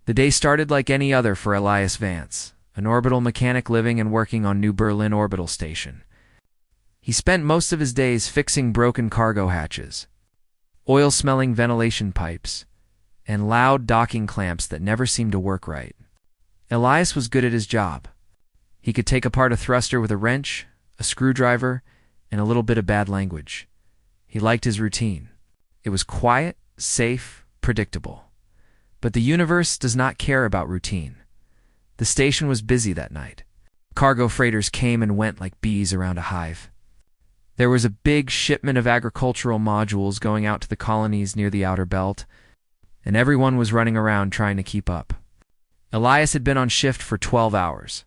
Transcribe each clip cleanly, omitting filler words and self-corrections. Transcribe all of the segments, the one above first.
The day started like any other for Elias Vance, an orbital mechanic living and working on New Berlin Orbital Station. He spent most of his days fixing broken cargo hatches, oil-smelling ventilation pipes, and loud docking clamps that never seemed to work right. Elias was good at his job. He could take apart a thruster with a wrench, a screwdriver, and a little bit of bad language. He liked his routine. It was quiet, safe, predictable. But the universe does not care about routine. The station was busy that night. Cargo freighters came and went like bees around a hive. There was a big shipment of agricultural modules going out to the colonies near the outer belt, and everyone was running around trying to keep up. Elias had been on shift for 12 hours,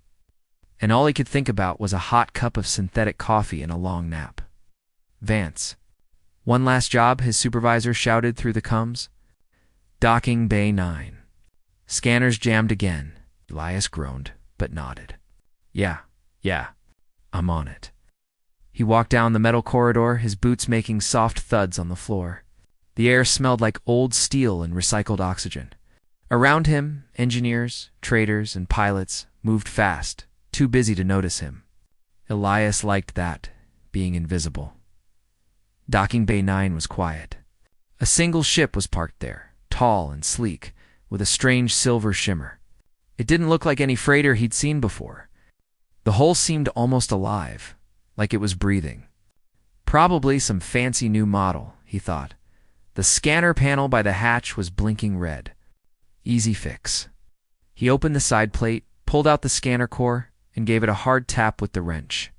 and all he could think about was a hot cup of synthetic coffee and a long nap. Vance. One last job, his supervisor shouted through the comms. Docking Bay 9. Scanners jammed again. Elias groaned, but nodded. Yeah, I'm on it. He walked down the metal corridor, his boots making soft thuds on the floor. The air smelled like old steel and recycled oxygen. Around him, engineers, traders, and pilots moved fast, too busy to notice him. Elias liked that, being invisible. Docking Bay 9 was quiet. A single ship was parked there, tall and sleek, with a strange silver shimmer. It didn't look like any freighter he'd seen before. The hull seemed almost alive, like it was breathing. Probably some fancy new model, he thought. The scanner panel by the hatch was blinking red. Easy fix. He opened the side plate, pulled out the scanner core, and gave it a hard tap with the wrench.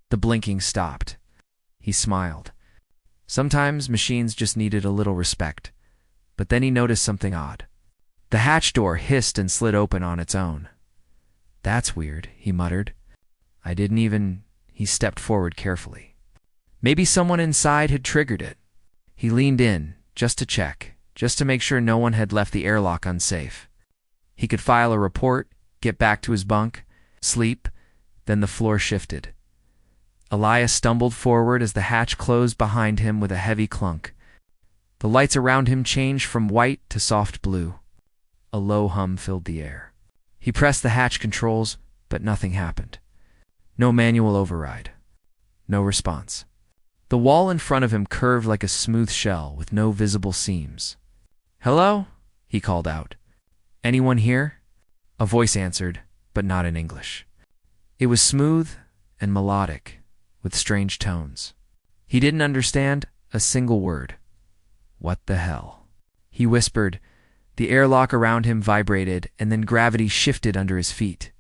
The blinking stopped. He smiled. Sometimes machines just needed a little respect. But then he noticed something odd. The hatch door hissed and slid open on its own. That's weird, he muttered. He stepped forward carefully. Maybe someone inside had triggered it. He leaned in, just to check, just to make sure no one had left the airlock unsafe. He could file a report, get back to his bunk, sleep, then the floor shifted. Elias stumbled forward as the hatch closed behind him with a heavy clunk. The lights around him changed from white to soft blue. A low hum filled the air. He pressed the hatch controls, but nothing happened. No manual override. No response. The wall in front of him curved like a smooth shell with no visible seams. "Hello?" he called out. "Anyone here?" A voice answered, but not in English. It was smooth and melodic, with strange tones. He didn't understand a single word. "What the hell?" he whispered. The airlock around him vibrated, and then gravity shifted under his feet.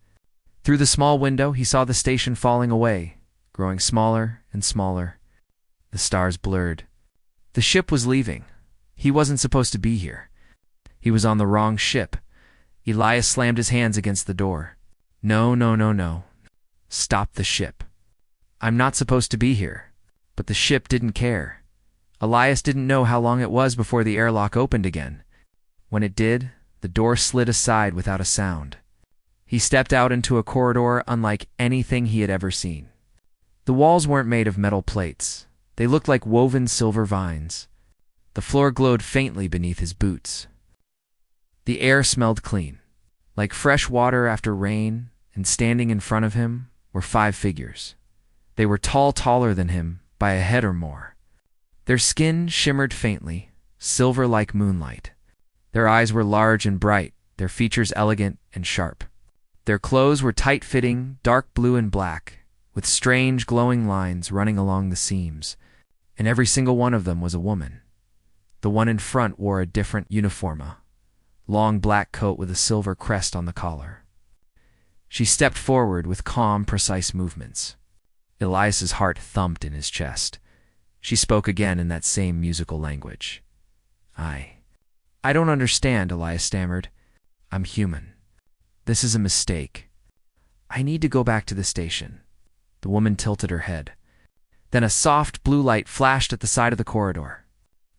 Through the small window, he saw the station falling away, growing smaller and smaller. The stars blurred. The ship was leaving. He wasn't supposed to be here. He was on the wrong ship. Elias slammed his hands against the door. No. Stop the ship. I'm not supposed to be here. But the ship didn't care. Elias didn't know how long it was before the airlock opened again. When it did, the door slid aside without a sound. He stepped out into a corridor unlike anything he had ever seen. The walls weren't made of metal plates. They looked like woven silver vines. The floor glowed faintly beneath his boots. The air smelled clean, like fresh water after rain, and standing in front of him were 5 figures. They were taller than him by a head or more. Their skin shimmered faintly, silver like moonlight. Their eyes were large and bright, their features elegant and sharp. Their clothes were tight-fitting, dark blue and black, with strange glowing lines running along the seams, and every single one of them was a woman. The one in front wore a different uniforma, long black coat with a silver crest on the collar. She stepped forward with calm, precise movements. Elias's heart thumped in his chest. She spoke again in that same musical language. I don't understand, Elias stammered. I'm human. This is a mistake. I need to go back to the station. The woman tilted her head. Then a soft blue light flashed at the side of the corridor.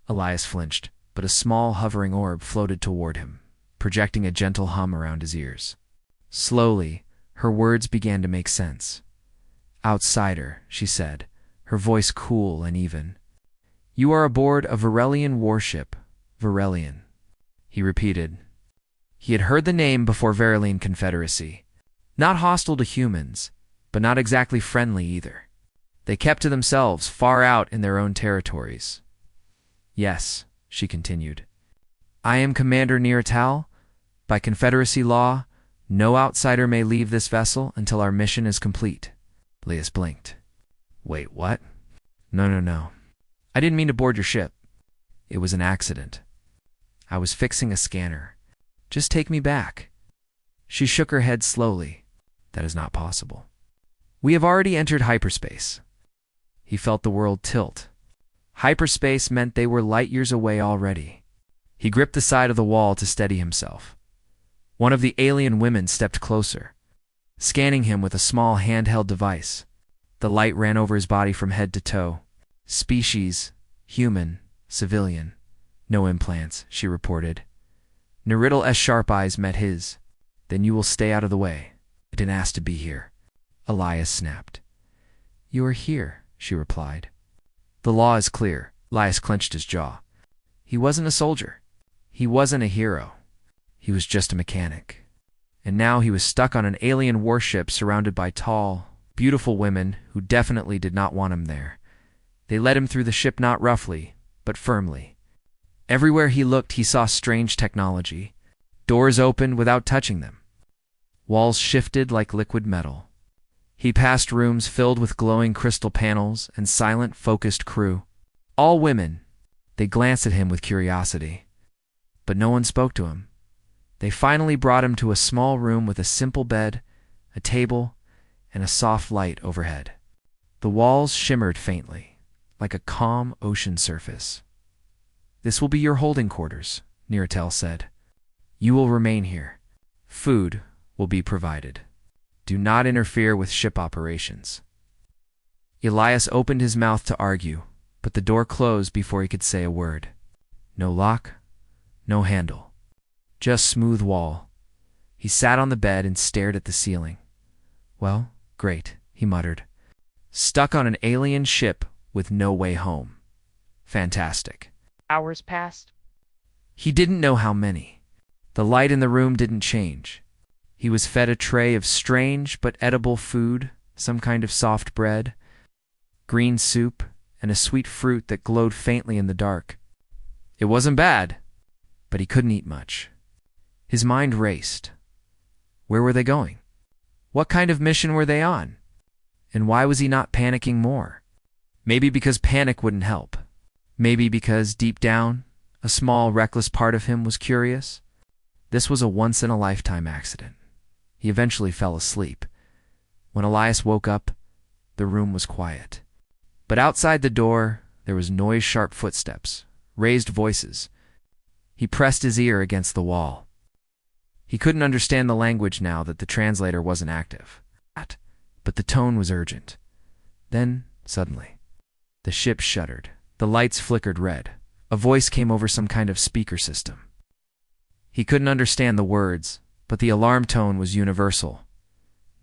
Elias flinched, but a small hovering orb floated toward him, projecting a gentle hum around his ears. Slowly, her words began to make sense. Outsider, she said, her voice cool and even. You are aboard a Varelian warship, Varelian. He repeated. He had heard the name before Verilene Confederacy. Not hostile to humans, but not exactly friendly either. They kept to themselves, far out in their own territories. Yes, she continued. I am Commander Niratal. By Confederacy law, no outsider may leave this vessel until our mission is complete. Laius blinked. Wait, what? No. I didn't mean to board your ship. It was an accident. I was fixing a scanner. Just take me back. She shook her head slowly. That is not possible. We have already entered hyperspace. He felt the world tilt. Hyperspace meant they were light years away already. He gripped the side of the wall to steady himself. One of the alien women stepped closer, scanning him with a small handheld device. The light ran over his body from head to toe. Species, human, civilian. No implants, she reported. Narital's sharp eyes met his. Then you will stay out of the way. I didn't ask to be here. Elias snapped. You are here, she replied. The law is clear. Elias clenched his jaw. He wasn't a soldier. He wasn't a hero. He was just a mechanic. And now he was stuck on an alien warship surrounded by tall, beautiful women who definitely did not want him there. They led him through the ship not roughly, but firmly. Everywhere he looked, he saw strange technology. Doors opened without touching them. Walls shifted like liquid metal. He passed rooms filled with glowing crystal panels and silent, focused crew. All women. They glanced at him with curiosity. But no one spoke to him. They finally brought him to a small room with a simple bed, a table, and a soft light overhead. The walls shimmered faintly, like a calm ocean surface. This will be your holding quarters, Niratal said. You will remain here. Food will be provided. Do not interfere with ship operations. Elias opened his mouth to argue, but the door closed before he could say a word. No lock, no handle. Just smooth wall. He sat on the bed and stared at the ceiling. Well, great, he muttered. Stuck on an alien ship with no way home. Fantastic. Hours passed. He didn't know how many. The light in the room didn't change. He was fed a tray of strange but edible food, some kind of soft bread, green soup, and a sweet fruit that glowed faintly in the dark. It wasn't bad, but he couldn't eat much. His mind raced. Where were they going? What kind of mission were they on? And why was he not panicking more? Maybe because panic wouldn't help. Maybe because, deep down, a small, reckless part of him was curious. This was a once-in-a-lifetime accident. He eventually fell asleep. When Elias woke up, the room was quiet. But outside the door, there was noise-sharp footsteps, raised voices. He pressed his ear against the wall. He couldn't understand the language now that the translator wasn't active. But the tone was urgent. Then, suddenly, the ship shuddered. The lights flickered red. A voice came over some kind of speaker system. He couldn't understand the words, but the alarm tone was universal.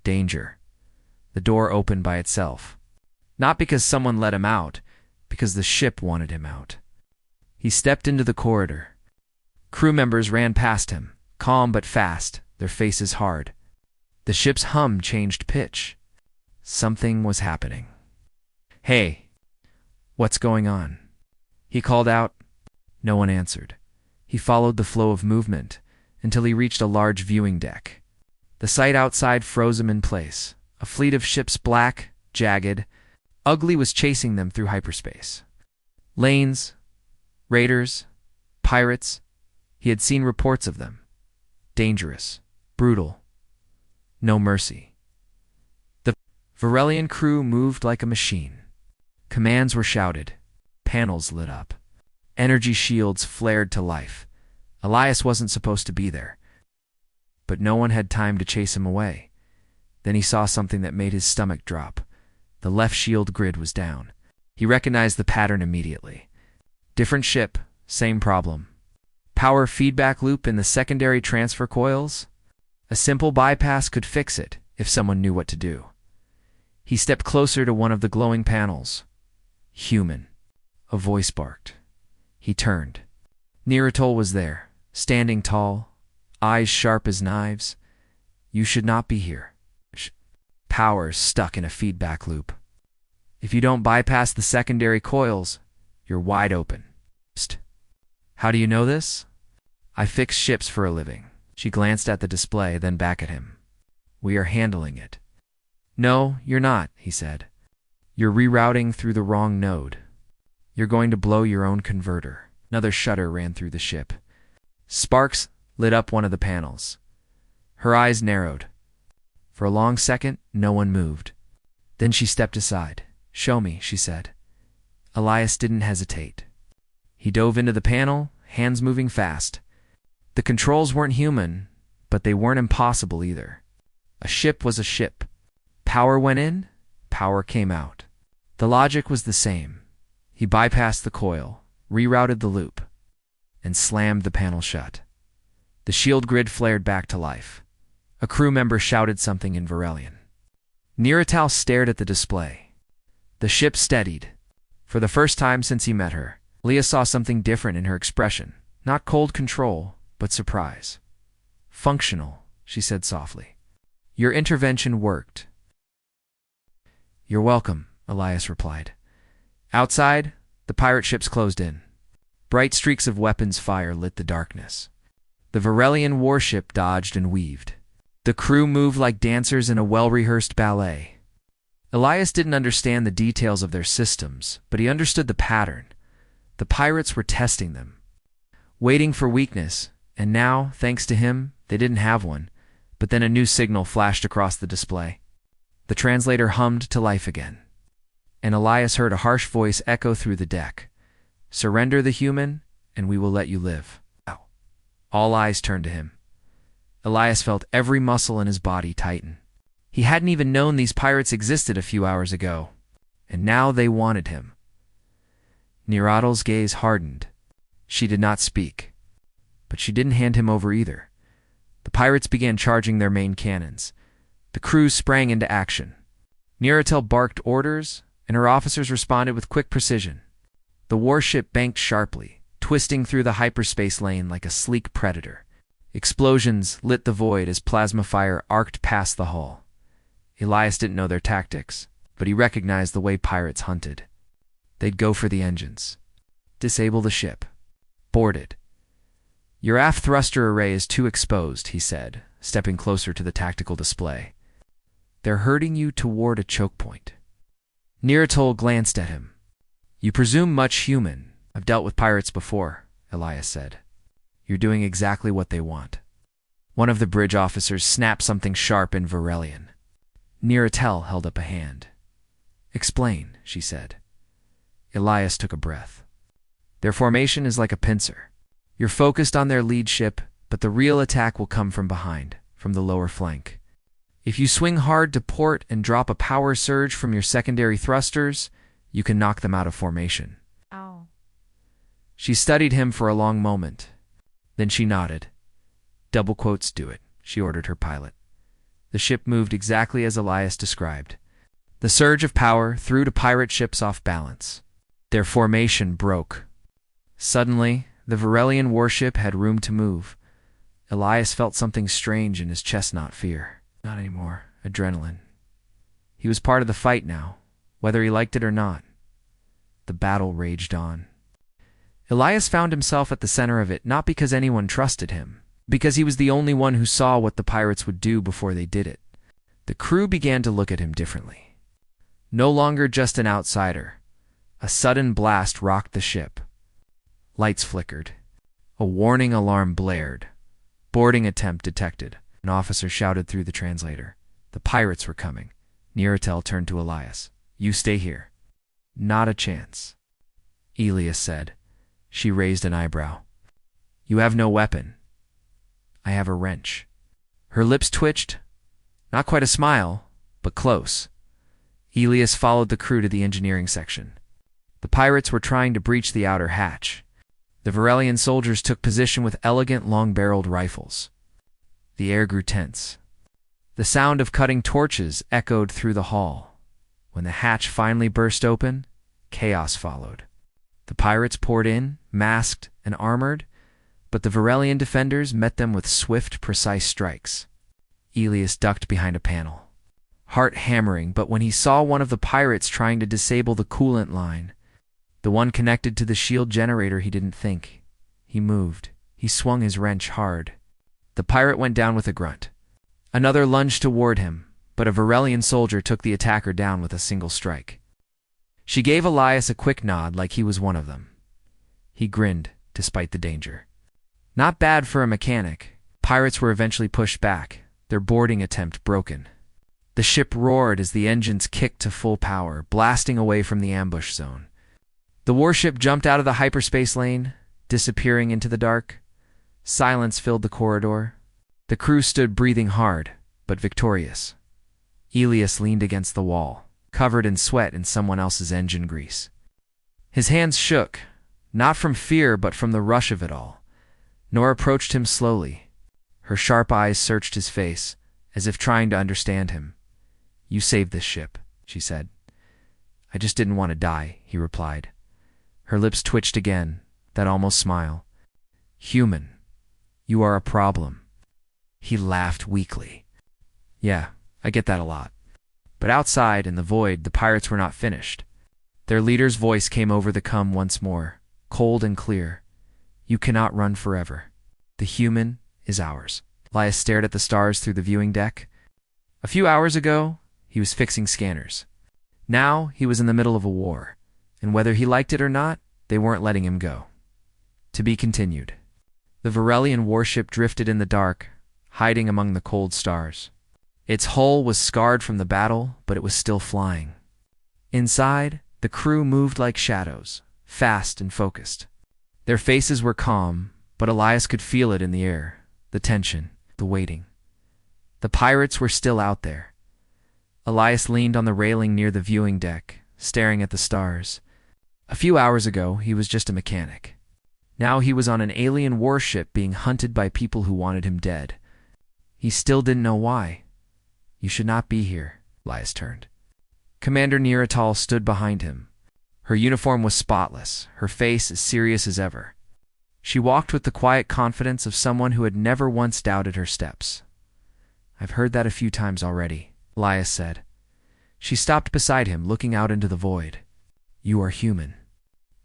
Danger. The door opened by itself. Not because someone let him out, because the ship wanted him out. He stepped into the corridor. Crew members ran past him, calm but fast, their faces hard. The ship's hum changed pitch. Something was happening. Hey, what's going on? He called out. No one answered. He followed the flow of movement until he reached a large viewing deck. The sight outside froze him in place. A fleet of ships, black, jagged, ugly, was chasing them through hyperspace. Lanes, raiders, pirates. He had seen reports of them. Dangerous, brutal, no mercy. The Varelian crew moved like a machine. Commands were shouted. Panels lit up. Energy shields flared to life. Elias wasn't supposed to be there. But no one had time to chase him away. Then he saw something that made his stomach drop. The left shield grid was down. He recognized the pattern immediately. Different ship, same problem. Power feedback loop in the secondary transfer coils? A simple bypass could fix it if someone knew what to do. He stepped closer to one of the glowing panels. Human. A voice barked. He turned. Niratal was there, standing tall, eyes sharp as knives. You should not be here. Power's stuck in a feedback loop. If you don't bypass the secondary coils, you're wide open. Psst. How do you know this? I fix ships for a living. She glanced at the display, then back at him. We are handling it. No, you're not, he said. You're rerouting through the wrong node. You're going to blow your own converter. Another shudder ran through the ship. Sparks lit up one of the panels. Her eyes narrowed. For a long second, no one moved. Then she stepped aside. Show me, she said. Elias didn't hesitate. He dove into the panel, hands moving fast. The controls weren't human, but they weren't impossible either. A ship was a ship. Power went in, power came out. The logic was the same. He bypassed the coil, rerouted the loop, and slammed the panel shut. The shield grid flared back to life. A crew member shouted something in Varelian. NetNarrator stared at the display. The ship steadied. For the first time since he met her, Leah saw something different in her expression. Not cold control, but surprise. Functional, she said softly. Your intervention worked. You're welcome, Elias replied. Outside, the pirate ships closed in. Bright streaks of weapons fire lit the darkness. The Varelian warship dodged and weaved. The crew moved like dancers in a well-rehearsed ballet. Elias didn't understand the details of their systems, but he understood the pattern. The pirates were testing them, waiting for weakness, and now, thanks to him, they didn't have one. But then a new signal flashed across the display. The translator hummed to life again, and Elias heard a harsh voice echo through the deck. Surrender the human, and we will let you live. Ow. All eyes turned to him. Elias felt every muscle in his body tighten. He hadn't even known these pirates existed a few hours ago, and now they wanted him. NetNarrator's gaze hardened. She did not speak, but she didn't hand him over either. The pirates began charging their main cannons. The crew sprang into action. NetNarrator barked orders, and her officers responded with quick precision. The warship banked sharply, twisting through the hyperspace lane like a sleek predator. Explosions lit the void as plasma fire arced past the hull. Elias didn't know their tactics, but he recognized the way pirates hunted. They'd go for the engines. Disable the ship. Board it. Your aft thruster array is too exposed, he said, stepping closer to the tactical display. They're herding you toward a choke point. NetNarrator glanced at him. You presume much human. I've dealt with pirates before, Elias said. You're doing exactly what they want. One of the bridge officers snapped something sharp in Varelian. NetNarrator held up a hand. Explain, she said. Elias took a breath. Their formation is like a pincer. You're focused on their lead ship, but the real attack will come from behind, from the lower flank. If you swing hard to port and drop a power surge from your secondary thrusters, you can knock them out of formation. Ow. She studied him for a long moment. Then she nodded. Double quotes do it, she ordered her pilot. The ship moved exactly as Elias described. The surge of power threw the pirate ships off balance. Their formation broke. Suddenly, the Varelian warship had room to move. Elias felt something strange in his chest, not fear. Not anymore. Adrenaline. He was part of the fight now, whether he liked it or not. The battle raged on. Elias found himself at the center of it, not because anyone trusted him, because he was the only one who saw what the pirates would do before they did it. The crew began to look at him differently. No longer just an outsider. A sudden blast rocked the ship. Lights flickered. A warning alarm blared. Boarding attempt detected. An officer shouted through the translator. The pirates were coming. NetNarrator turned to Elias. You stay here. Not a chance. Elias said. She raised an eyebrow. You have no weapon. I have a wrench. Her lips twitched. Not quite a smile, but close. Elias followed the crew to the engineering section. The pirates were trying to breach the outer hatch. The Varelian soldiers took position with elegant long-barreled rifles. The air grew tense. The sound of cutting torches echoed through the hall. When the hatch finally burst open, chaos followed. The pirates poured in, masked and armored, but the Varelian defenders met them with swift, precise strikes. Ignis ducked behind a panel, heart hammering, but when he saw one of the pirates trying to disable the coolant line, the one connected to the shield generator, he didn't think. He moved. He swung his wrench hard. The pirate went down with a grunt. Another lunged toward him, but a Varelian soldier took the attacker down with a single strike. She gave Elias a quick nod like he was one of them. He grinned, despite the danger. Not bad for a mechanic. Pirates were eventually pushed back, their boarding attempt broken. The ship roared as the engines kicked to full power, blasting away from the ambush zone. The warship jumped out of the hyperspace lane, disappearing into the dark. Silence filled the corridor. The crew stood breathing hard, but victorious. Ignis leaned against the wall, covered in sweat and someone else's engine grease. His hands shook, not from fear but from the rush of it all. Nora approached him slowly. Her sharp eyes searched his face, as if trying to understand him. "You saved this ship," she said. "I just didn't want to die," he replied. Her lips twitched again, that almost smile. "Human, you are a problem." He laughed weakly. "Yeah, I get that a lot." But outside, in the void, the pirates were not finished. Their leader's voice came over the cum once more, cold and clear. "You cannot run forever. The human is ours." Elias stared at the stars through the viewing deck. A few hours ago, he was fixing scanners. Now, he was in the middle of a war, and whether he liked it or not, they weren't letting him go. To be continued. The Varelian warship drifted in the dark, hiding among the cold stars. Its hull was scarred from the battle, but it was still flying. Inside, the crew moved like shadows, fast and focused. Their faces were calm, but Elias could feel it in the air, the tension, the waiting. The pirates were still out there. Elias leaned on the railing near the viewing deck, staring at the stars. A few hours ago, he was just a mechanic. Now he was on an alien warship being hunted by people who wanted him dead. He still didn't know why. "You should not be here," Elias turned. Commander NetNarrator stood behind him. Her uniform was spotless, her face as serious as ever. She walked with the quiet confidence of someone who had never once doubted her steps. "I've heard that a few times already," Elias said. She stopped beside him, looking out into the void. "You are human.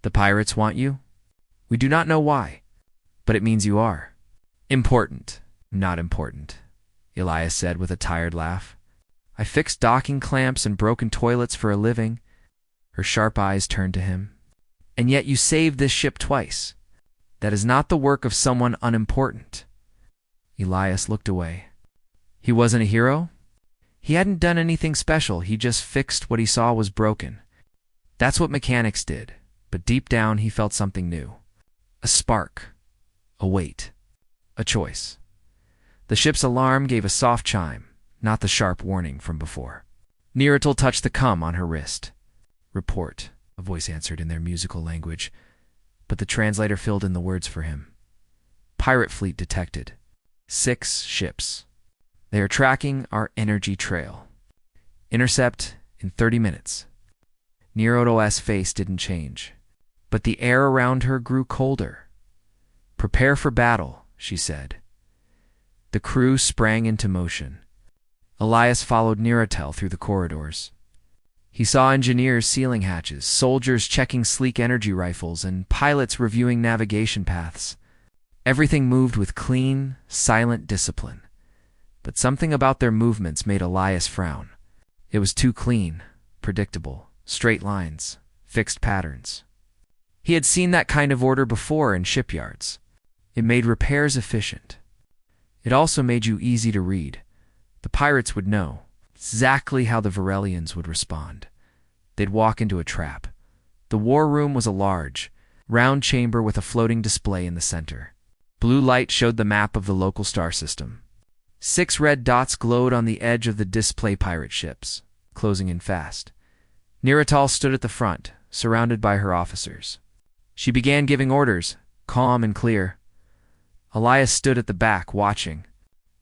The pirates want you? We do not know why, but it means you are. Important, not important," Elias said with a tired laugh. "I fix docking clamps and broken toilets for a living." Her sharp eyes turned to him. "And yet you saved this ship twice. That is not the work of someone unimportant." Elias looked away. He wasn't a hero? He hadn't done anything special, he just fixed what he saw was broken. That's what mechanics did, but deep down he felt something new. A spark. A weight. A choice. The ship's alarm gave a soft chime, not the sharp warning from before. NetNarrator touched the cum on her wrist. "Report," a voice answered in their musical language, but the translator filled in the words for him. "Pirate fleet detected. 6 ships. They are tracking our energy trail. Intercept in 30 minutes. NetNarrator's face didn't change, but the air around her grew colder. "Prepare for battle," she said. The crew sprang into motion. Elias followed NetNarrator through the corridors. He saw engineers sealing hatches, soldiers checking sleek energy rifles, and pilots reviewing navigation paths. Everything moved with clean, silent discipline. But something about their movements made Elias frown. It was too clean, predictable, straight lines, fixed patterns. He had seen that kind of order before in shipyards. It made repairs efficient. It also made you easy to read. The pirates would know exactly how the Varelians would respond. They'd walk into a trap. The war room was a large, round chamber with a floating display in the center. Blue light showed the map of the local star system. 6 red dots glowed on the edge of the display pirate ships, closing in fast. NetNarrator stood at the front, surrounded by her officers. She began giving orders, calm and clear. Elias stood at the back, watching.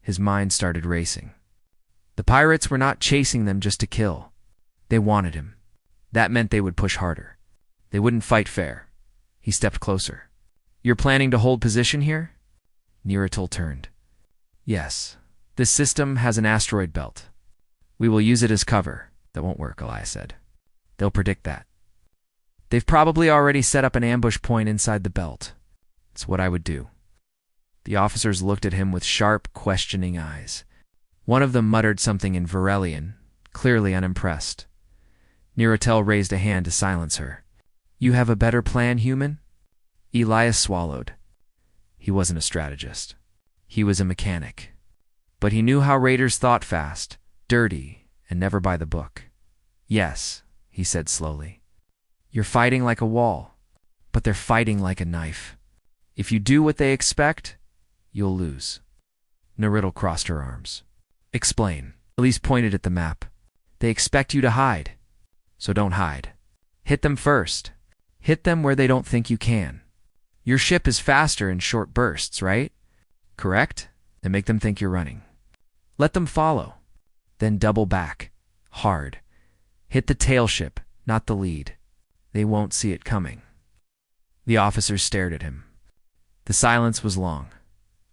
His mind started racing. The pirates were not chasing them just to kill. They wanted him. That meant they would push harder. They wouldn't fight fair. He stepped closer. "You're planning to hold position here?" Neratal turned. Yes, this system has an asteroid belt. We will use it as cover. That won't work, Elias said. They'll predict that. They've probably already set up an ambush point inside the belt. It's what I would do. The officers looked at him with sharp, questioning eyes. One of them muttered something in Varelian, clearly unimpressed. Neratal raised a hand to silence her. You have a better plan, human? Elias swallowed. He wasn't a strategist. He was a mechanic. But he knew how raiders thought fast, dirty, and never by the book. Yes, he said slowly. You're fighting like a wall, but they're fighting like a knife. If you do what they expect, you'll lose. Neratal crossed her arms. Explain. Elise pointed at the map. They expect you to hide. So don't hide. Hit them first. Hit them where they don't think you can. Your ship is faster in short bursts, right? Correct? Then make them think you're running. Let them follow. Then double back. Hard. Hit the tail ship, not the lead. They won't see it coming. The officers stared at him. The silence was long.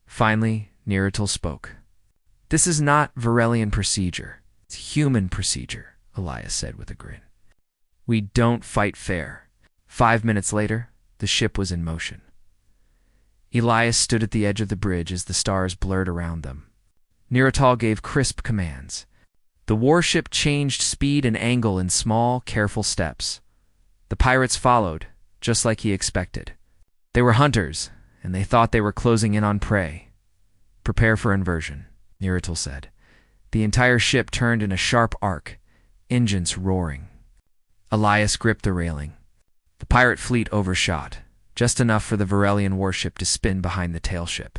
Finally, Neratal spoke. This is not Varelian procedure. It's human procedure, Elias said with a grin. We don't fight fair. 5 minutes later, the ship was in motion. Elias stood at the edge of the bridge as the stars blurred around them. Neratal gave crisp commands. The warship changed speed and angle in small, careful steps. The pirates followed, just like he expected. They were hunters, and they thought they were closing in on prey. Prepare for inversion, Neratal said. The entire ship turned in a sharp arc, engines roaring. Elias gripped the railing. The pirate fleet overshot, just enough for the Varelian warship to spin behind the tail ship.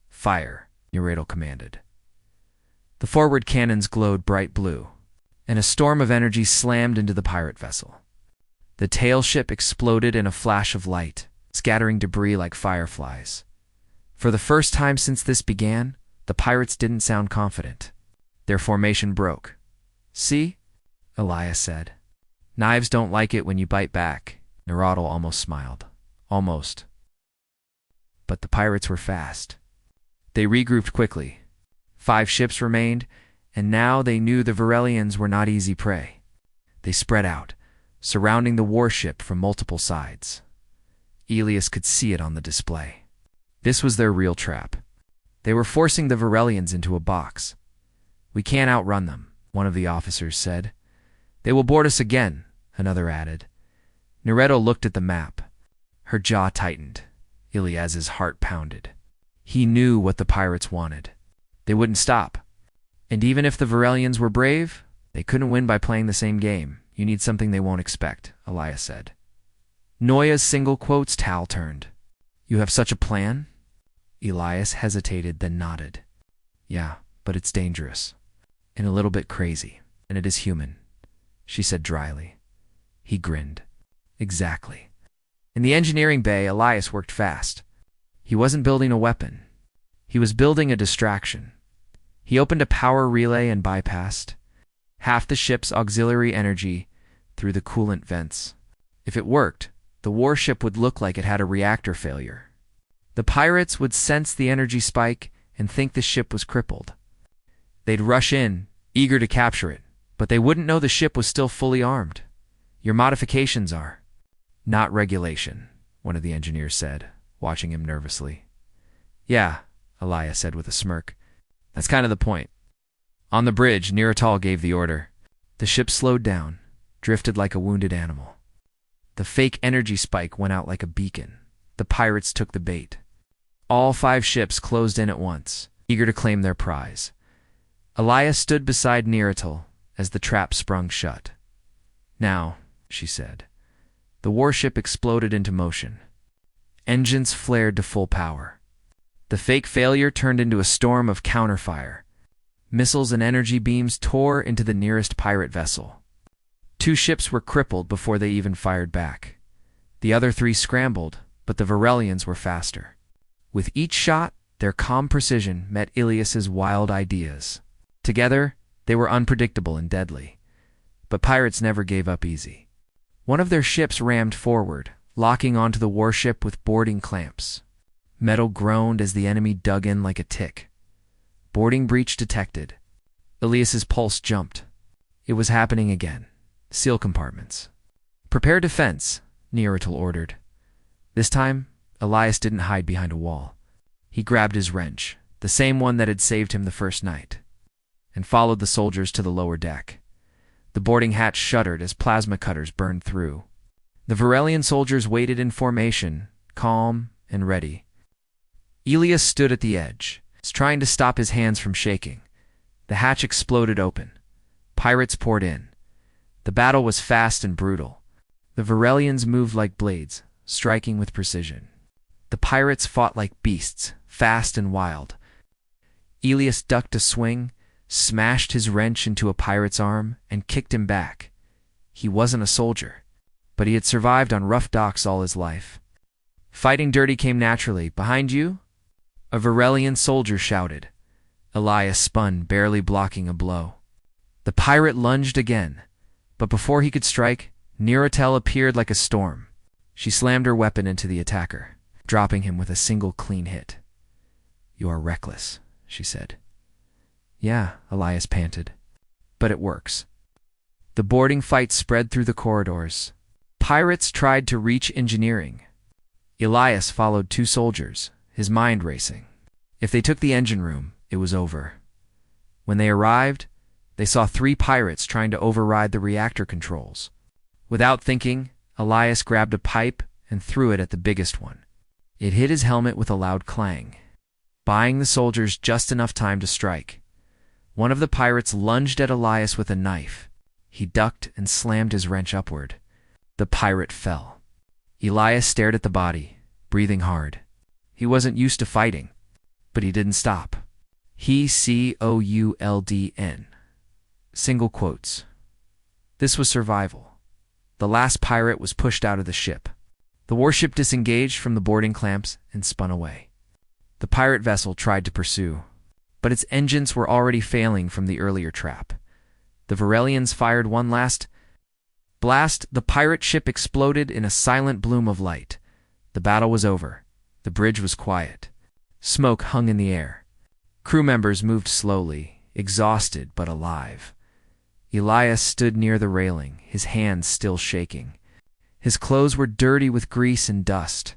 Fire, Neratal commanded. The forward cannons glowed bright blue, and a storm of energy slammed into the pirate vessel. The tail ship exploded in a flash of light, scattering debris like fireflies. For the first time since this began, the pirates didn't sound confident. Their formation broke. See? Elias said. Knives don't like it when you bite back. Neratal almost smiled. Almost. But the pirates were fast. They regrouped quickly. 5 ships remained, and now they knew the Varelians were not easy prey. They spread out, surrounding the warship from multiple sides. Elias could see it on the display. This was their real trap. They were forcing the Varelians into a box. We can't outrun them, one of the officers said. They will board us again, another added. Neratal looked at the map. Her jaw tightened. Elias's heart pounded. He knew what the pirates wanted. They wouldn't stop. And even if the Varelians were brave, they couldn't win by playing the same game. You need something they won't expect, Elias said. Noya's single quotes Tal turned. You have such a plan? Elias hesitated, then nodded. Yeah, but it's dangerous. And a little bit crazy. And it is human, she said dryly. He grinned. Exactly. In the engineering bay, Elias worked fast. He wasn't building a weapon. He was building a distraction. He opened a power relay and bypassed half the ship's auxiliary energy through the coolant vents. If it worked, the warship would look like it had a reactor failure. The pirates would sense the energy spike and think the ship was crippled. They'd rush in, eager to capture it, but they wouldn't know the ship was still fully armed. Your modifications are. Not regulation, one of the engineers said, watching him nervously. Yeah, Elias said with a smirk. That's kind of the point. On the bridge, Neratal gave the order. The ship slowed down, drifted like a wounded animal. The fake energy spike went out like a beacon. The pirates took the bait. All 5 ships closed in at once, eager to claim their prize. Elias stood beside Neratal as the trap sprung shut. Now, she said. The warship exploded into motion. Engines flared to full power. The fake failure turned into a storm of counterfire. Missiles and energy beams tore into the nearest pirate vessel. 2 ships were crippled before they even fired back. The other 3 scrambled, but the Varelians were faster. With each shot, their calm precision met Elias's wild ideas. Together, they were unpredictable and deadly. But pirates never gave up easy. One of their ships rammed forward, locking onto the warship with boarding clamps. Metal groaned as the enemy dug in like a tick. Boarding breach detected. Elias's pulse jumped. It was happening again. Seal compartments. Prepare defense, NetNarrator ordered. This time, Elias didn't hide behind a wall. He grabbed his wrench, the same one that had saved him the first night, and followed the soldiers to the lower deck. The boarding hatch shuddered as plasma cutters burned through. The Varelian soldiers waited in formation, calm and ready. Elias stood at the edge, trying to stop his hands from shaking. The hatch exploded open. Pirates poured in. The battle was fast and brutal. The Varelians moved like blades, striking with precision. The pirates fought like beasts, fast and wild. Elias ducked a swing, smashed his wrench into a pirate's arm, and kicked him back. He wasn't a soldier, but he had survived on rough docks all his life. Fighting dirty came naturally. Behind you? A Varelian soldier shouted. Elias spun, barely blocking a blow. The pirate lunged again, but before he could strike, NetNarrator appeared like a storm. She slammed her weapon into the attacker, dropping him with a single clean hit. "You are reckless," she said. "Yeah," Elias panted. "But it works." The boarding fight spread through the corridors. Pirates tried to reach engineering. Elias followed two soldiers, his mind racing. If they took the engine room, it was over. When they arrived, they saw 3 pirates trying to override the reactor controls. Without thinking, Elias grabbed a pipe and threw it at the biggest one. It hit his helmet with a loud clang, buying the soldiers just enough time to strike. One of the pirates lunged at Elias with a knife. He ducked and slammed his wrench upward. The pirate fell. Elias stared at the body, breathing hard. He wasn't used to fighting, but he didn't stop. He COULDN. Single quotes. This was survival. The last pirate was pushed out of the ship. The warship disengaged from the boarding clamps and spun away. The pirate vessel tried to pursue, but its engines were already failing from the earlier trap. The Varelians fired one last blast. The pirate ship exploded in a silent bloom of light. The battle was over. The bridge was quiet. Smoke hung in the air. Crew members moved slowly, exhausted but alive. Elias stood near the railing, his hands still shaking. His clothes were dirty with grease and dust.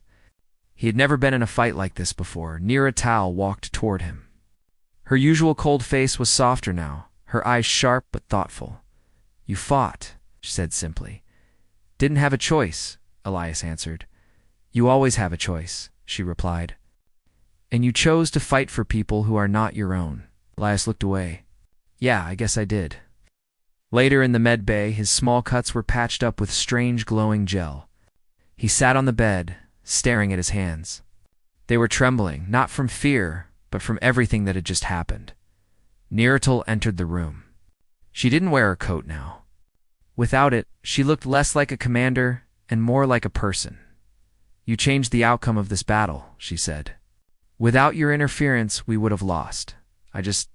He had never been in a fight like this before. NetNarrator walked toward him. Her usual cold face was softer now, her eyes sharp but thoughtful. "You fought," she said simply. "Didn't have a choice," Elias answered. "You always have a choice," she replied. "And you chose to fight for people who are not your own." Elias looked away. "Yeah, I guess I did." Later in the med bay, his small cuts were patched up with strange glowing gel. He sat on the bed, staring at his hands. They were trembling, not from fear, but from everything that had just happened. NetNarrator entered the room. She didn't wear her coat now. Without it, she looked less like a commander and more like a person. "You changed the outcome of this battle," she said. "Without your interference, we would have lost. I just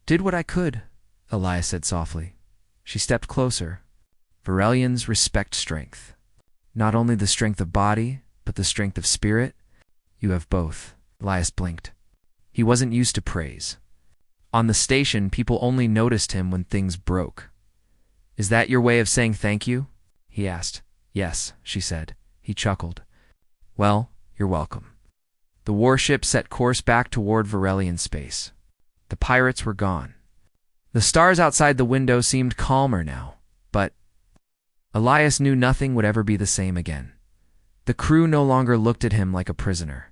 did what I could," Elias said softly. She stepped closer. Varelians respect strength. Not only the strength of body, but the strength of spirit. "You have both." Elias blinked. He wasn't used to praise. On the station, people only noticed him when things broke. "Is that your way of saying thank you?" he asked. "Yes," she said. He chuckled. "Well, you're welcome." The warship set course back toward Varelian space. The pirates were gone. The stars outside the window seemed calmer now, but Elias knew nothing would ever be the same again. The crew no longer looked at him like a prisoner.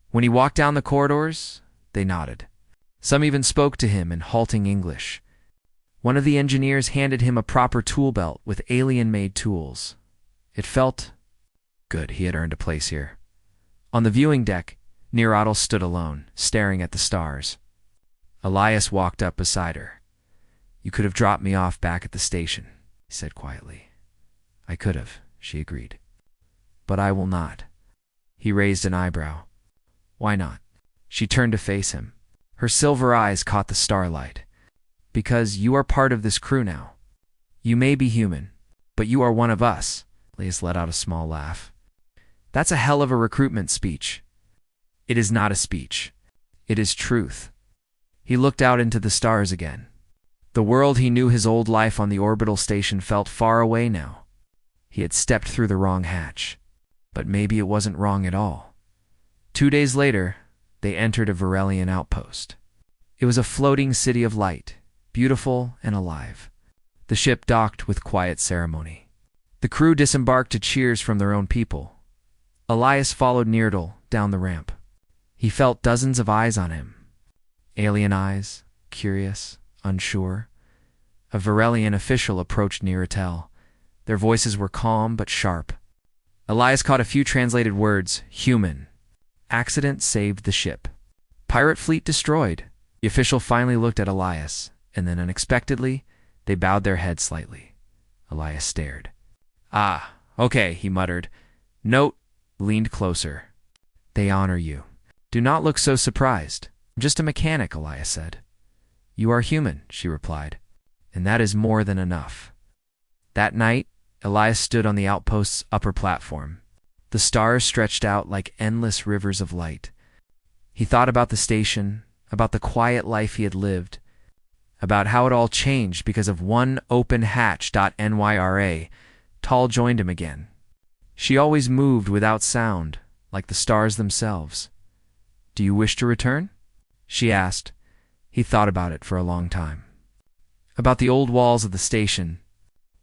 When he walked down the corridors, they nodded. Some even spoke to him in halting English. One of the engineers handed him a proper tool belt with alien-made tools. It felt good. He had earned a place here. On the viewing deck, NetNarrator stood alone, staring at the stars. Elias walked up beside her. "You could have dropped me off back at the station," he said quietly. "I could have," she agreed. "But I will not." He raised an eyebrow. "Why not?" She turned to face him. Her silver eyes caught the starlight. "Because you are part of this crew now. You may be human, but you are one of us." Elias let out a small laugh. "That's a hell of a recruitment speech." It is not a speech. It is truth. He looked out into the stars again. The world he knew, his old life on the orbital station, felt far away now. He had stepped through the wrong hatch. But maybe it wasn't wrong at all. 2 days later, they entered a Varelian outpost. It was a floating city of light, beautiful and alive. The ship docked with quiet ceremony. The crew disembarked to cheers from their own people. Elias followed Neardle down the ramp. He felt dozens of eyes on him. Alien eyes, curious, unsure. A Varelian official approached Nearatel. Their voices were calm but sharp. Elias caught a few translated words. Human. Accident saved the ship. Pirate fleet destroyed. The official finally looked at Elias, and then unexpectedly, they bowed their heads slightly. Elias stared. Ah, okay, he muttered. Note, leaned closer. They honor you. Do not look so surprised. I'm just a mechanic, Elias said. You are human, she replied, and that is more than enough. That night, Elias stood on the outpost's upper platform. The stars stretched out like endless rivers of light. He thought about the station, about the quiet life he had lived, about how it all changed because of one open hatch. NYRA. Tal joined him again. She always moved without sound, like the stars themselves. Do you wish to return? She asked. He thought about it for a long time. About the old walls of the station,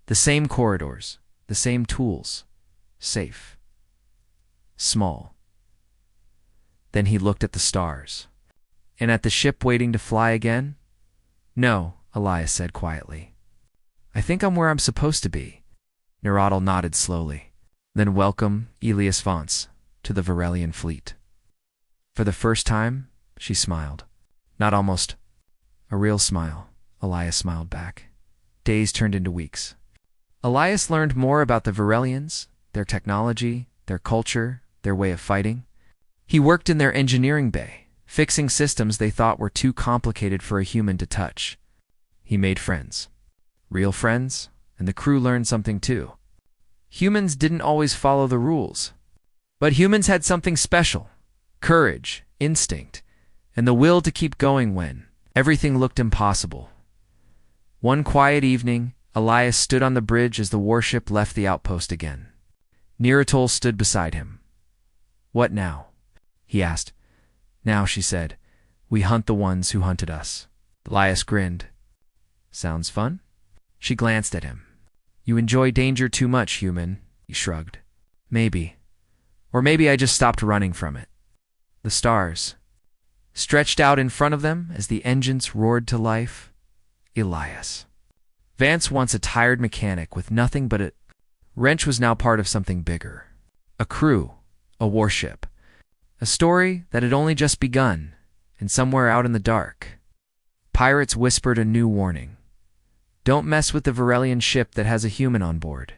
the same corridors, the same tools, safe, small. Then he looked at the stars. And at the ship waiting to fly again? No, Elias said quietly. I think I'm where I'm supposed to be. Neradal nodded slowly. Then welcome, Elias Vance, to the Varelian fleet. For the first time, she smiled. Not almost. A real smile, Elias smiled back. Days turned into weeks. Elias learned more about the Varelians, their technology, their culture, their way of fighting. He worked in their engineering bay, fixing systems they thought were too complicated for a human to touch. He made friends. Real friends, and the crew learned something too. Humans didn't always follow the rules. But humans had something special. Courage, instinct, and the will to keep going when everything looked impossible. One quiet evening, Elias stood on the bridge as the warship left the outpost again. Nearatal stood beside him. What now? He asked. Now, she said, we hunt the ones who hunted us. Elias grinned. Sounds fun? She glanced at him. You enjoy danger too much, human, he shrugged. Maybe. Or maybe I just stopped running from it. The stars stretched out in front of them as the engines roared to life. Elias. Vance, once a tired mechanic with nothing but a wrench, was now part of something bigger. A crew, a warship, a story that had only just begun, and somewhere out in the dark, pirates whispered a new warning. Don't mess with the Varelian ship that has a human on board.